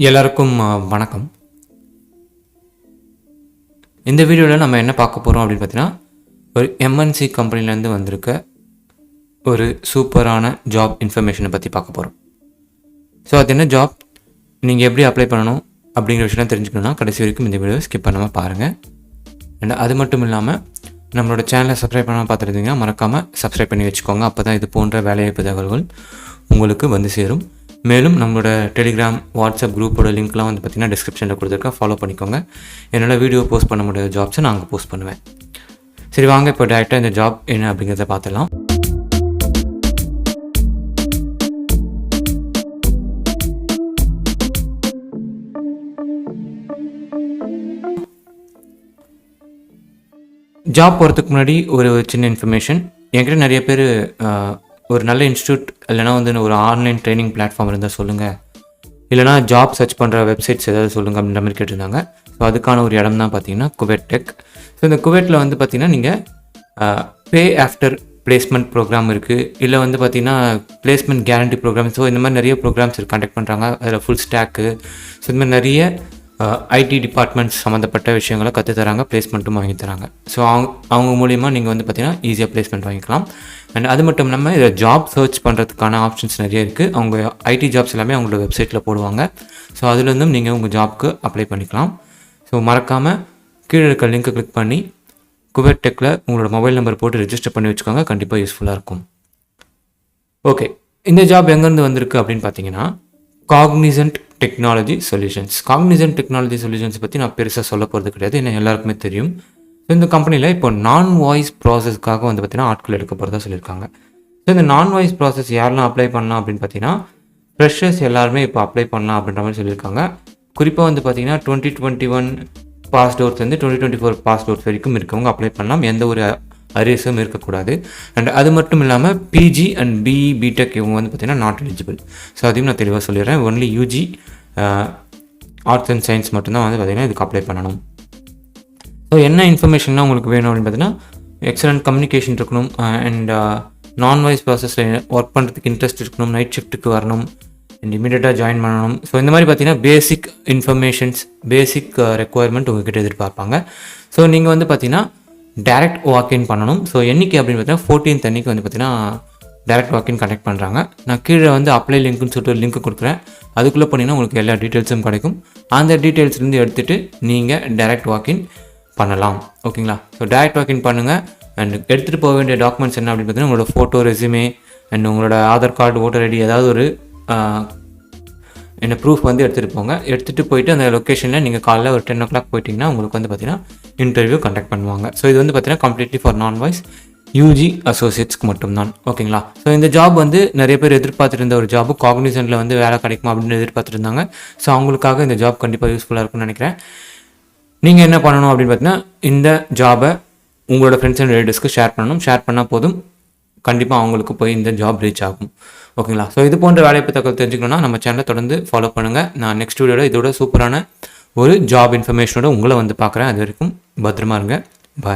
எல்லாருக்கும் வணக்கம். இந்த வீடியோவில் நம்ம என்ன பார்க்க போகிறோம் அப்படின்னு பார்த்தீங்கன்னா, ஒரு எம்என்சி கம்பெனிலேருந்து வந்திருக்க ஒரு சூப்பரான ஜாப் இன்ஃபர்மேஷனை பற்றி பார்க்க போகிறோம். ஸோ அது என்ன ஜாப், நீங்கள் எப்படி அப்ளை பண்ணணும் அப்படிங்கிற விஷயம் தெரிஞ்சுக்கணுன்னா கடைசி வரைக்கும் இந்த வீடியோ ஸ்கிப் பண்ணாமல் பாருங்கள். அண்ட் அது மட்டும் இல்லாமல் நம்மளோட சேனலை சப்ஸ்கிரைப் பண்ணாமல் பார்த்துருந்தீங்கன்னா மறக்காமல் சப்ஸ்கிரைப் பண்ணி வச்சுக்கோங்க. அப்போ தான் இது போன்ற வேலைவாய்ப்பு தகவல்கள் உங்களுக்கு வந்து சேரும். மேலும் நம்மளோட டெலிகிராம், வாட்ஸ்அப் குரூப்போட லிங்க்லாம் வந்து பார்த்திங்கன்னா டிஸ்கிரிப்ஷனில் கொடுத்துருக்கேன், ஃபாலோ பண்ணிக்கோங்க. என்னால் வீடியோ போஸ்ட் பண்ண முடியாத ஜாப்ஸை நான் அங்கே போஸ்ட் பண்ணுவேன். சரி வாங்க இப்போ டேரெக்டாக இந்த ஜாப் என்ன அப்படிங்கிறத பார்த்துடலாம். ஜாப் போகிறதுக்கு முன்னாடி ஒரு சின்ன இன்ஃபர்மேஷன். என்கிட்ட நிறைய பேர் ஒரு நல்ல இன்ஸ்டியூட் இல்லைனா வந்து ஒரு ஆன்லைன் ட்ரைனிங் பிளாட்ஃபார்ம் இருந்தால் சொல்லுங்கள், இல்லைனா ஜாப் சர்ச் பண்ணுற வெப்சைட்ஸ் ஏதாவது சொல்லுங்கள் அப்படின்ற மாதிரி கேட்டிருந்தாங்க. ஸோ அதுக்கான ஒரு இடம் தான் பார்த்தீங்கன்னா குவைட் டெக். ஸோ இந்த குவைட்டில் வந்து பார்த்திங்கன்னா நீங்கள் பே ஆஃப்டர் பிளேஸ்மெண்ட் ப்ரோக்ராம் இருக்குது, இல்லை வந்து பார்த்திங்கன்னா பிளேஸ்மெண்ட் கேரண்டி ப்ரோக்ராம். ஸோ இந்த மாதிரி நிறைய ப்ரோக்ராம்ஸ் கண்டக்ட் பண்ணுறாங்க. அதில் ஃபுல் ஸ்டாக்கு, ஸோ இந்த மாதிரி நிறைய ஐடி டிபார்ட்மெண்ட்ஸ் சம்மந்தப்பட்ட விஷயங்களை கற்றுத்தராங்க, பிளேஸ்மெண்ட்டும் வாங்கி தராங்க. ஸோ அவங்க மூலிமா நீங்கள் வந்து பார்த்திங்கன்னா ஈஸியாக பிளேஸ்மெண்ட் வாங்கிக்கலாம். அண்ட் அது மட்டும் இல்லாமல் இதில் ஜாப் சர்ச் பண்ணுறதுக்கான ஆப்ஷன்ஸ் நிறைய இருக்குது. அவங்க ஐடி ஜாப்ஸ் எல்லாமே அவங்களோட வெப்சைட்டில் போடுவாங்க. ஸோ அதுலேருந்தும் நீங்கள் உங்கள் ஜாப்க்கு அப்ளை பண்ணிக்கலாம். ஸோ மறக்காமல் கீழே இருக்க லிங்க்கை கிளிக் பண்ணி குவைட் டெக்கில் உங்களோட மொபைல் நம்பர் போட்டு ரெஜிஸ்டர் பண்ணி வச்சுக்கோங்க. கண்டிப்பாக யூஸ்ஃபுல்லாக இருக்கும். ஓகே, இந்த ஜாப் எங்கேருந்து வந்திருக்கு அப்படின்னு பார்த்தீங்கன்னா Cognizant technology solutions. Cognizant technology solutions பற்றி நான் பெருசாக சொல்ல போகிறது கிடையாது, என்ன எல்லாருக்குமே தெரியும். ஸோ இந்த கம்பெனியில் இப்போ நான் வாய்ஸ் ப்ராசஸ்க்காக வந்து பார்த்திங்கன்னா ஆட்கள் எடுக்க போகிறதா சொல்லியிருக்காங்க. ஸோ இந்த நான் வாய்ஸ் ப்ராசஸ் யாரெல்லாம் அப்ளை பண்ணலாம் அப்படின்னு பார்த்தீங்கன்னா ஃப்ரெஷர்ஸ் எல்லாருமே இப்போ அப்ளை பண்ணலாம் அப்படின்ற மாதிரி சொல்லியிருக்காங்க. குறிப்பாக வந்து பார்த்திங்கன்னா 2021 பாஸ்ட் அவுட்ஸ்லேருந்து 2024 பாஸ்ட் அவுட்ஸ் வரைக்கும் இருக்கவங்க அப்ளை பண்ணலாம். எந்த ஒரு அரியர்ஸும் இருக்கக்கூடாது. அண்ட் அது மட்டும் இல்லாமல் பிஜி அண்ட் பிஇ பிடெக் இவங்க வந்து பார்த்திங்கன்னா நாட் எலிஜிபிள். ஸோ அதையும் நான் தெளிவாக சொல்லிடுறேன். Only UG arts and science மட்டும்தான் வந்து பார்த்திங்கன்னா இதுக்கு அப்ளை பண்ணணும். ஸோ என்ன இன்ஃபர்மேஷன்லாம் உங்களுக்கு வேணும் அப்படின்னு பார்த்தீங்கன்னா எக்ஸலண்ட் கம்யூனிகேஷன் இருக்கணும், அண்ட் நான் வாய்ஸ் ப்ராசஸில் ஒர்க் பண்ணுறதுக்கு இன்ட்ரெஸ்ட் இருக்கணும், நைட் ஷிஃப்ட்டுக்கு வரணும், அண்ட் இமீடியட்டாக ஜாயின் பண்ணணும். ஸோ இந்த மாதிரி பார்த்தீங்கன்னா பேசிக் இன்ஃபர்மேஷன்ஸ், பேசிக் ரெக்குவயர்மெண்ட் உங்கள்கிட்ட எதிர்பார்ப்பாங்க. ஸோ நீங்கள் வந்து பார்த்தீங்கன்னா டேரெக்ட் வாக்கின் பண்ணணும். ஸோ என்றைக்கு அப்படின்னு பார்த்தீங்கன்னா 14th அன்றைக்கி வந்து பார்த்தீங்கன்னா டேரெக்ட் வாக்கின் கனெக்ட் பண்ணுறாங்க. நான் கீழே வந்து அப்ளை லிங்க்னு சொல்லிட்டு ஒரு லிங்க் கொடுக்குறேன். அதுக்குள்ளே போனீங்கன்னா உங்களுக்கு எல்லா டீட்டெயில்ஸும் கிடைக்கும். அந்த டீட்டெயில்ஸ்லேருந்து எடுத்துகிட்டு நீங்கள் டேரெக்ட் வாக்கின் பண்ணலாம். ஓகேங்களா? ஸோ டேரெக்ட் வாக்கின் பண்ணுங்கள். அண்ட் எடுத்துகிட்டு போக வேண்டிய டாக்குமெண்ட்ஸ் என்ன அப்படின்னு பார்த்தீங்கன்னா உங்களோட ஃபோட்டோ, ரெஸ்யூமே, அண்ட் உங்களோட ஆதார் கார்டு, ஓட்டர் ஐடி, ஏதாவது ஒரு என்ன ப்ரூஃப் வந்து எடுத்துகிட்டு போங்க. எடுத்துகிட்டு போயிட்டு அந்த லொக்கேஷனில் நீங்கள் காலையில் ஒரு 10 o'clock போயிட்டிங்கன்னா உங்களுக்கு வந்து பார்த்தீங்கன்னா இன்டர்வியூ கண்டக்ட் பண்ணுவாங்க. ஸோ இது வந்து பார்த்தீங்கன்னா கம்ப்ளீட்லி ஃபார் நான் வாய்ஸ் யூஜி அசோசியேட்ஸ்க்கு மட்டும்தான். ஓகேங்களா? ஸோ இந்த ஜாப் வந்து நிறைய பேர் எதிர்பார்த்துட்டு இருந்த ஒரு ஜாபு. காக்னிசன்ட்டில் வந்து வேலை கிடைக்குமா அப்படின்னு எதிர்பார்த்துட்டு இருந்தாங்க. ஸோ அவங்களுக்காக இந்த ஜாப் கண்டிப்பாக யூஸ்ஃபுல்லாக இருக்கும்னு நினைக்கிறேன். நீங்கள் என்ன பண்ணணும் அப்படின்னு பார்த்தீங்கன்னா இந்த ஜாபை உங்களோட ஃப்ரெண்ட்ஸ் அண்ட் ரிலேட்டிவ்ஸ்க்கு ஷேர் பண்ணணும். ஷேர் பண்ணால் போதும், கண்டிப்பாக அவங்களுக்கு போய் இந்த ஜாப் ரீச் ஆகும். ஓகேங்களா? ஸோ இது போன்ற வேலைவாய்ப்பு தகவல் தெரிஞ்சுக்கணும்னா நம்ம சேனலை தொடர்ந்து ஃபாலோ பண்ணுங்கள். நான் நெக்ஸ்ட் வீடியோட இதோட சூப்பரான ஒரு ஜாப் இன்ஃபர்மேஷனோட உங்களை வந்து பார்க்குறேன். அது வரைக்கும் பத்திரமா இருங்க. பாய்.